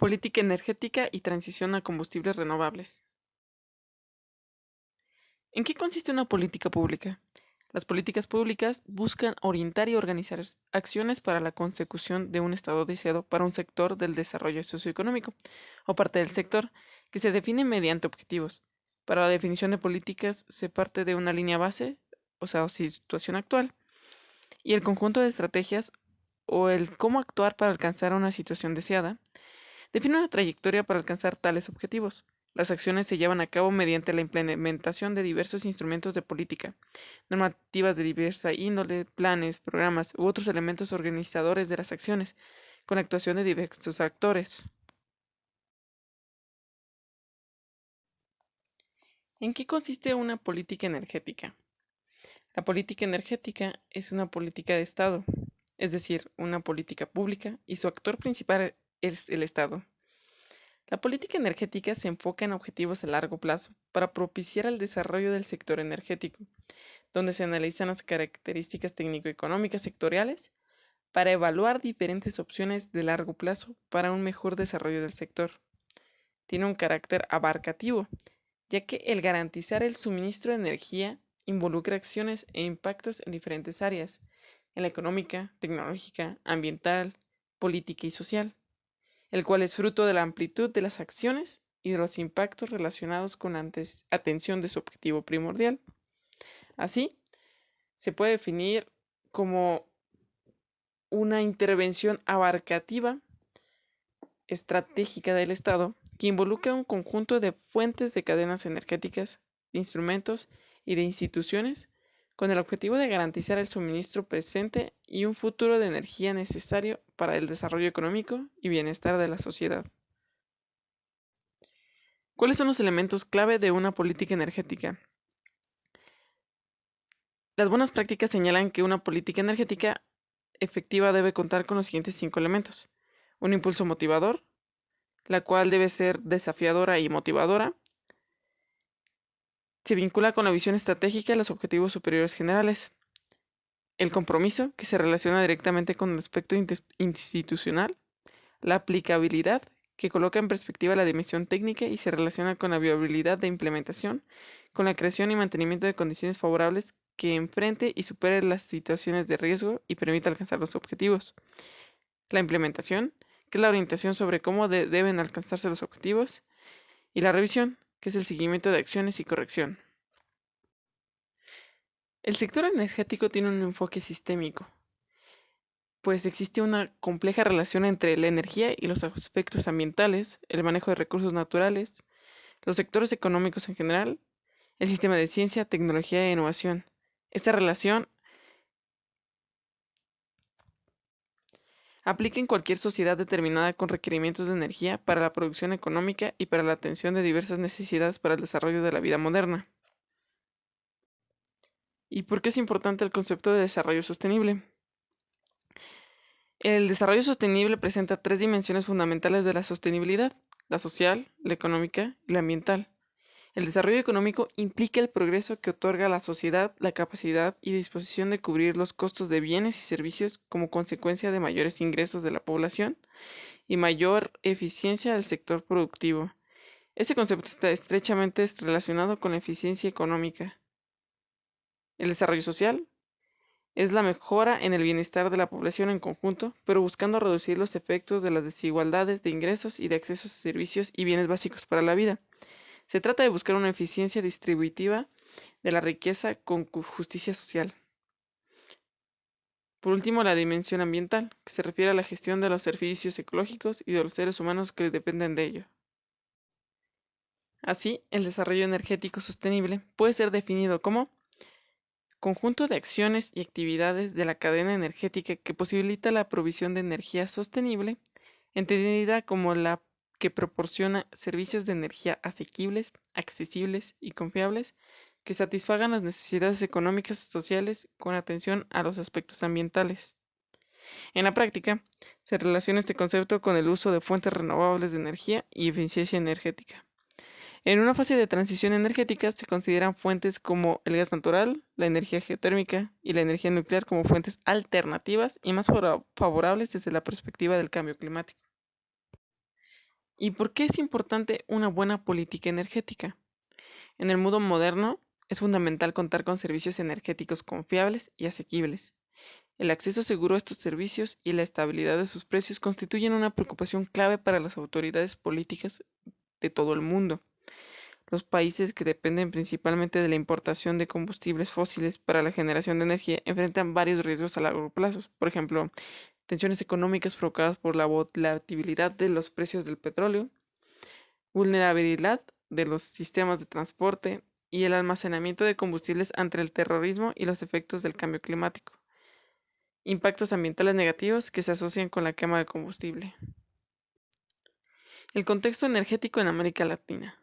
Política energética y transición a combustibles renovables. ¿En qué consiste una política pública? Las políticas públicas buscan orientar y organizar acciones para la consecución de un estado deseado para un sector del desarrollo socioeconómico o parte del sector, que se define mediante objetivos. Para la definición de políticas se parte de una línea base, o situación actual, y el conjunto de estrategias o el cómo actuar para alcanzar una situación deseada. Define una trayectoria para alcanzar tales objetivos. Las acciones se llevan a cabo mediante la implementación de diversos instrumentos de política, normativas de diversa índole, planes, programas u otros elementos organizadores de las acciones, con la actuación de diversos actores. ¿En qué consiste una política energética? La política energética es una política de Estado, es decir, una política pública, y su actor principal es el Estado. La política energética se enfoca en objetivos a largo plazo para propiciar el desarrollo del sector energético, donde se analizan las características técnico-económicas sectoriales para evaluar diferentes opciones de largo plazo para un mejor desarrollo del sector. Tiene un carácter abarcativo, ya que el garantizar el suministro de energía involucra acciones e impactos en diferentes áreas, en la económica, tecnológica, ambiental, política y social, el cual es fruto de la amplitud de las acciones y de los impactos relacionados con la atención de su objetivo primordial. Así, se puede definir como una intervención abarcativa estratégica del Estado que involucra un conjunto de fuentes de cadenas energéticas, de instrumentos y de instituciones con el objetivo de garantizar el suministro presente y un futuro de energía necesario para el desarrollo económico y bienestar de la sociedad. ¿Cuáles son los elementos clave de una política energética? Las buenas prácticas señalan que una política energética efectiva debe contar con los siguientes 5 elementos. Un impulso motivador, la cual debe ser desafiadora y motivadora. Se vincula con la visión estratégica y los objetivos superiores generales. El compromiso, que se relaciona directamente con el aspecto institucional. La aplicabilidad, que coloca en perspectiva la dimensión técnica y se relaciona con la viabilidad de implementación, con la creación y mantenimiento de condiciones favorables que enfrente y supere las situaciones de riesgo y permita alcanzar los objetivos. La implementación, que es la orientación sobre cómo deben alcanzarse los objetivos. Y la revisión, que es el seguimiento de acciones y corrección. El sector energético tiene un enfoque sistémico, pues existe una compleja relación entre la energía y los aspectos ambientales, el manejo de recursos naturales, los sectores económicos en general, el sistema de ciencia, tecnología e innovación. Esta relación aplica en cualquier sociedad determinada con requerimientos de energía para la producción económica y para la atención de diversas necesidades para el desarrollo de la vida moderna. ¿Y por qué es importante el concepto de desarrollo sostenible? El desarrollo sostenible presenta 3 dimensiones fundamentales de la sostenibilidad: la social, la económica y la ambiental. El desarrollo económico implica el progreso que otorga a la sociedad la capacidad y disposición de cubrir los costos de bienes y servicios como consecuencia de mayores ingresos de la población y mayor eficiencia del sector productivo. Este concepto está estrechamente relacionado con la eficiencia económica. El desarrollo social es la mejora en el bienestar de la población en conjunto, pero buscando reducir los efectos de las desigualdades de ingresos y de acceso a servicios y bienes básicos para la vida. Se trata de buscar una eficiencia distributiva de la riqueza con justicia social. Por último, la dimensión ambiental, que se refiere a la gestión de los servicios ecológicos y de los seres humanos que dependen de ello. Así, el desarrollo energético sostenible puede ser definido como conjunto de acciones y actividades de la cadena energética que posibilita la provisión de energía sostenible, entendida como la que proporciona servicios de energía asequibles, accesibles y confiables que satisfagan las necesidades económicas y sociales con atención a los aspectos ambientales. En la práctica, se relaciona este concepto con el uso de fuentes renovables de energía y eficiencia energética. En una fase de transición energética se consideran fuentes como el gas natural, la energía geotérmica y la energía nuclear como fuentes alternativas y más favorables desde la perspectiva del cambio climático. ¿Y por qué es importante una buena política energética? En el mundo moderno, es fundamental contar con servicios energéticos confiables y asequibles. El acceso seguro a estos servicios y la estabilidad de sus precios constituyen una preocupación clave para las autoridades políticas de todo el mundo. Los países que dependen principalmente de la importación de combustibles fósiles para la generación de energía enfrentan varios riesgos a largo plazo. Por ejemplo, tensiones económicas provocadas por la volatilidad de los precios del petróleo, vulnerabilidad de los sistemas de transporte y el almacenamiento de combustibles ante el terrorismo y los efectos del cambio climático. Impactos ambientales negativos que se asocian con la quema de combustible. El contexto energético en América Latina.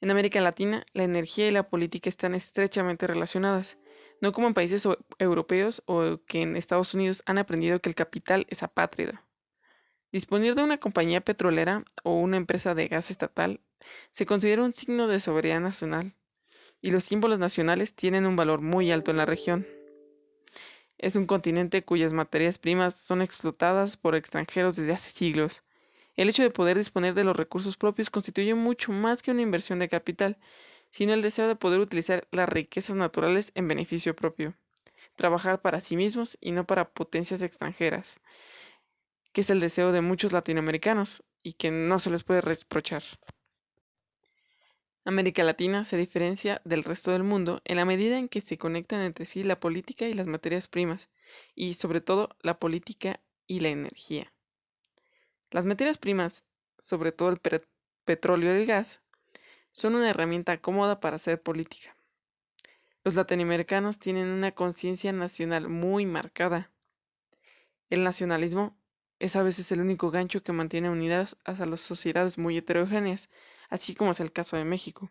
En América Latina, la energía y la política están estrechamente relacionadas, no como en países europeos o que en Estados Unidos han aprendido que el capital es apátrida. Disponer de una compañía petrolera o una empresa de gas estatal se considera un signo de soberanía nacional, y los símbolos nacionales tienen un valor muy alto en la región. Es un continente cuyas materias primas son explotadas por extranjeros desde hace siglos. El hecho de poder disponer de los recursos propios constituye mucho más que una inversión de capital, sino el deseo de poder utilizar las riquezas naturales en beneficio propio, trabajar para sí mismos y no para potencias extranjeras, que es el deseo de muchos latinoamericanos y que no se les puede reprochar. América Latina se diferencia del resto del mundo en la medida en que se conectan entre sí la política y las materias primas, y sobre todo la política y la energía. Las materias primas, sobre todo el petróleo y el gas, son una herramienta cómoda para hacer política. Los latinoamericanos tienen una conciencia nacional muy marcada. El nacionalismo es a veces el único gancho que mantiene unidas a las sociedades muy heterogéneas, así como es el caso de México.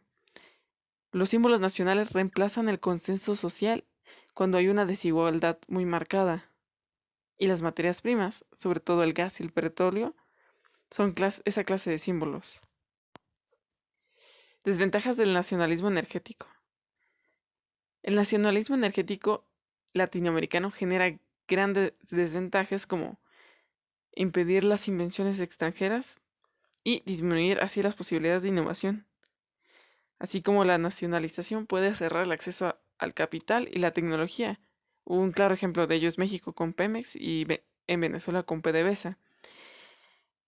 Los símbolos nacionales reemplazan el consenso social cuando hay una desigualdad muy marcada. Y las materias primas, sobre todo el gas y el petróleo, son esa clase de símbolos. Desventajas del nacionalismo energético. El nacionalismo energético latinoamericano genera grandes desventajas como impedir las invenciones extranjeras y disminuir así las posibilidades de innovación, así como la nacionalización puede cerrar el acceso al capital y la tecnología. Un claro ejemplo de ello es México con Pemex y en Venezuela con PDVSA.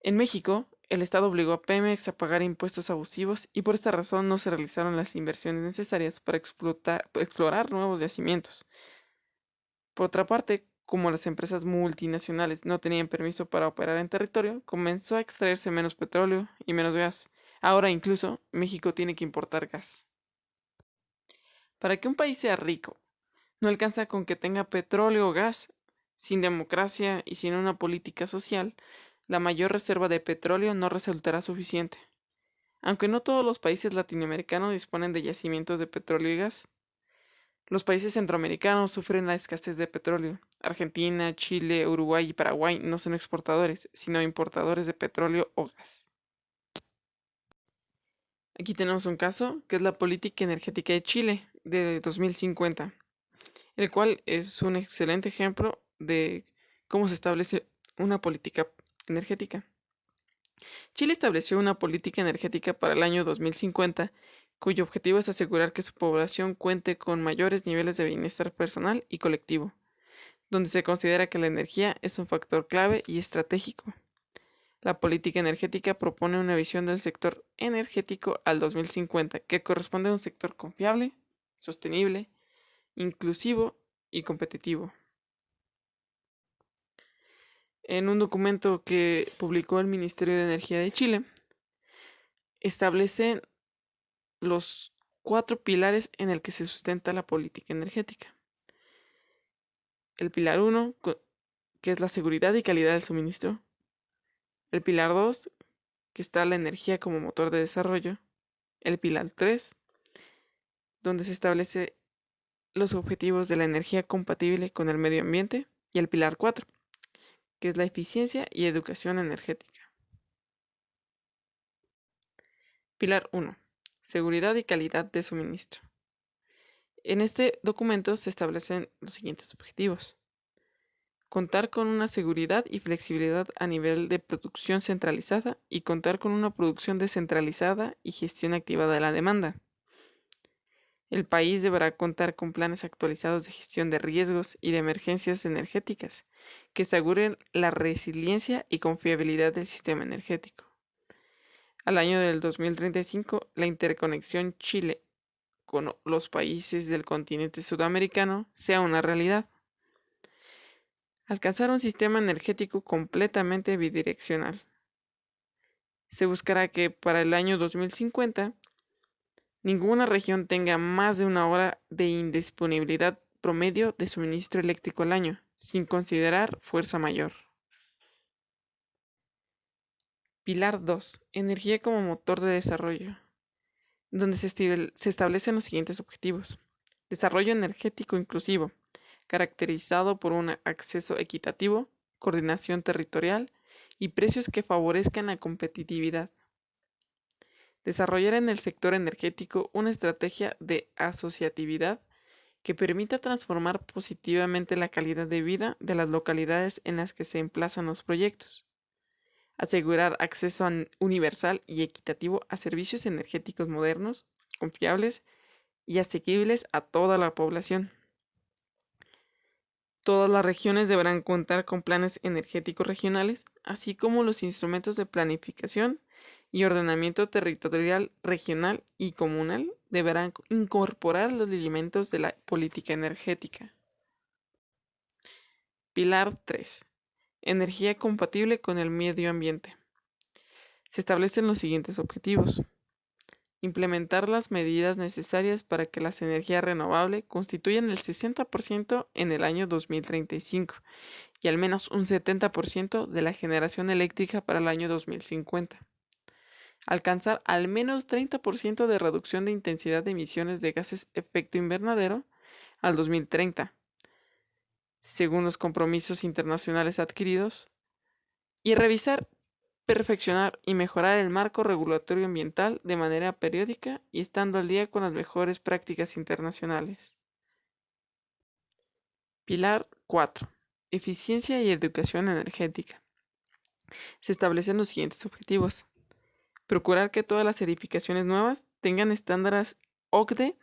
En México, el Estado obligó a Pemex a pagar impuestos abusivos y por esta razón no se realizaron las inversiones necesarias para explorar nuevos yacimientos. Por otra parte, como las empresas multinacionales no tenían permiso para operar en territorio, comenzó a extraerse menos petróleo y menos gas. Ahora incluso México tiene que importar gas. Para que un país sea rico, no alcanza con que tenga petróleo o gas. Sin democracia y sin una política social, la mayor reserva de petróleo no resultará suficiente. Aunque no todos los países latinoamericanos disponen de yacimientos de petróleo y gas, los países centroamericanos sufren la escasez de petróleo. Argentina, Chile, Uruguay y Paraguay no son exportadores, sino importadores de petróleo o gas. Aquí tenemos un caso que es la política energética de Chile de 2050, el cual es un excelente ejemplo de cómo se establece una política energética. Chile estableció una política energética para el año 2050, cuyo objetivo es asegurar que su población cuente con mayores niveles de bienestar personal y colectivo, donde se considera que la energía es un factor clave y estratégico. La política energética propone una visión del sector energético al 2050 que corresponde a un sector confiable, sostenible, inclusivo y competitivo. En un documento que publicó el Ministerio de Energía de Chile, establecen los 4 pilares en el que se sustenta la política energética. El pilar 1, que es la seguridad y calidad del suministro. El pilar 2, que está la energía como motor de desarrollo. El pilar 3, donde se establece los objetivos de la energía compatible con el medio ambiente. Y el pilar 4, que es la eficiencia y educación energética. Pilar 1. Seguridad y calidad de suministro. En este documento se establecen los siguientes objetivos. contar con una seguridad y flexibilidad a nivel de producción centralizada y contar con una producción descentralizada y gestión activa de la demanda. El país deberá contar con planes actualizados de gestión de riesgos y de emergencias energéticas que aseguren la resiliencia y confiabilidad del sistema energético. Al año del 2035, la interconexión Chile con los países del continente sudamericano sea una realidad. Alcanzar un sistema energético completamente bidireccional. Se buscará que para el año 2050 ninguna región tenga más de una hora de indisponibilidad promedio de suministro eléctrico al año, sin considerar fuerza mayor. Pilar 2. Energía como motor de desarrollo, donde se establecen los siguientes objetivos. Desarrollo energético inclusivo, caracterizado por un acceso equitativo, coordinación territorial y precios que favorezcan la competitividad. Desarrollar en el sector energético una estrategia de asociatividad que permita transformar positivamente la calidad de vida de las localidades en las que se emplazan los proyectos. Asegurar acceso universal y equitativo a servicios energéticos modernos, confiables y asequibles a toda la población. Todas las regiones deberán contar con planes energéticos regionales, así como los instrumentos de planificación y ordenamiento territorial regional y comunal deberán incorporar los elementos de la política energética. Pilar 3. Energía compatible con el medio ambiente. Se establecen los siguientes objetivos. Implementar las medidas necesarias para que las energías renovables constituyan el 60% en el año 2035 y al menos un 70% de la generación eléctrica para el año 2050. Alcanzar al menos 30% de reducción de intensidad de emisiones de gases efecto invernadero al 2030, según los compromisos internacionales adquiridos, y revisar, perfeccionar y mejorar el marco regulatorio ambiental de manera periódica y estando al día con las mejores prácticas internacionales. Pilar 4. Eficiencia y educación energética. Se establecen los siguientes objetivos. Procurar que todas las edificaciones nuevas tengan estándares OCDE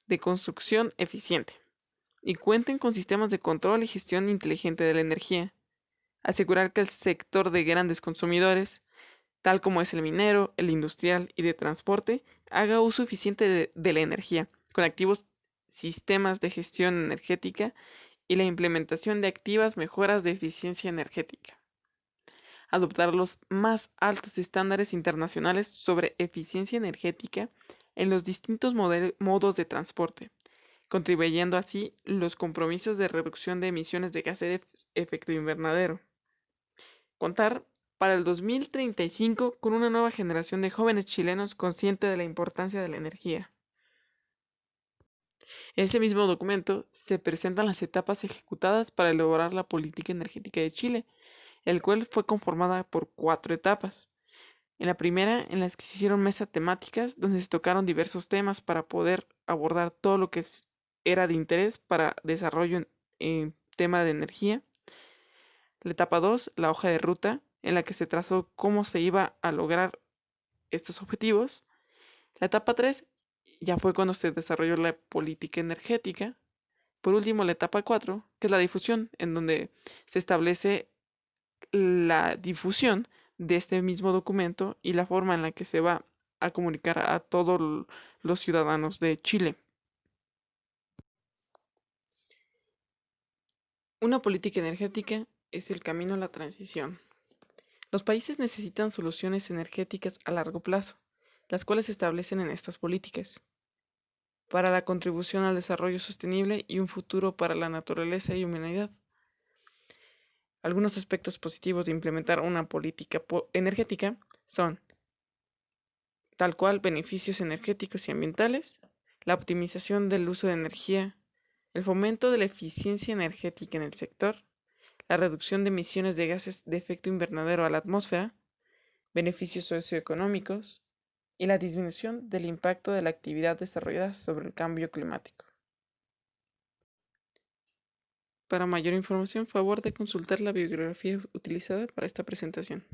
de construcción eficiente y cuenten con sistemas de control y gestión inteligente de la energía. Asegurar que el sector de grandes consumidores, tal como es el minero, el industrial y de transporte, haga uso eficiente de la energía, con activos sistemas de gestión energética y la implementación de activas mejoras de eficiencia energética. Adoptar los más altos estándares internacionales sobre eficiencia energética en los distintos modos de transporte, contribuyendo así los compromisos de reducción de emisiones de gases de efecto invernadero. Contar para el 2035 con una nueva generación de jóvenes chilenos consciente de la importancia de la energía. En ese mismo documento se presentan las etapas ejecutadas para elaborar la política energética de Chile, el cual fue conformada por 4 etapas. En la primera, en las que se hicieron mesas temáticas donde se tocaron diversos temas para poder abordar todo lo que era de interés para desarrollo en tema de energía. La etapa 2, la hoja de ruta, en la que se trazó cómo se iba a lograr estos objetivos. La etapa 3 ya fue cuando se desarrolló la política energética. Por último, la etapa 4, que es la difusión, en donde se establece la difusión de este mismo documento y la forma en la que se va a comunicar a todos los ciudadanos de Chile. Una política energética es el camino a la transición. Los países necesitan soluciones energéticas a largo plazo, las cuales se establecen en estas políticas, para la contribución al desarrollo sostenible y un futuro para la naturaleza y humanidad. Algunos aspectos positivos de implementar una política energética son, tal cual, beneficios energéticos y ambientales, la optimización del uso de energía, el fomento de la eficiencia energética en el sector, la reducción de emisiones de gases de efecto invernadero a la atmósfera, beneficios socioeconómicos y la disminución del impacto de la actividad desarrollada sobre el cambio climático. Para mayor información, favor de consultar la bibliografía utilizada para esta presentación.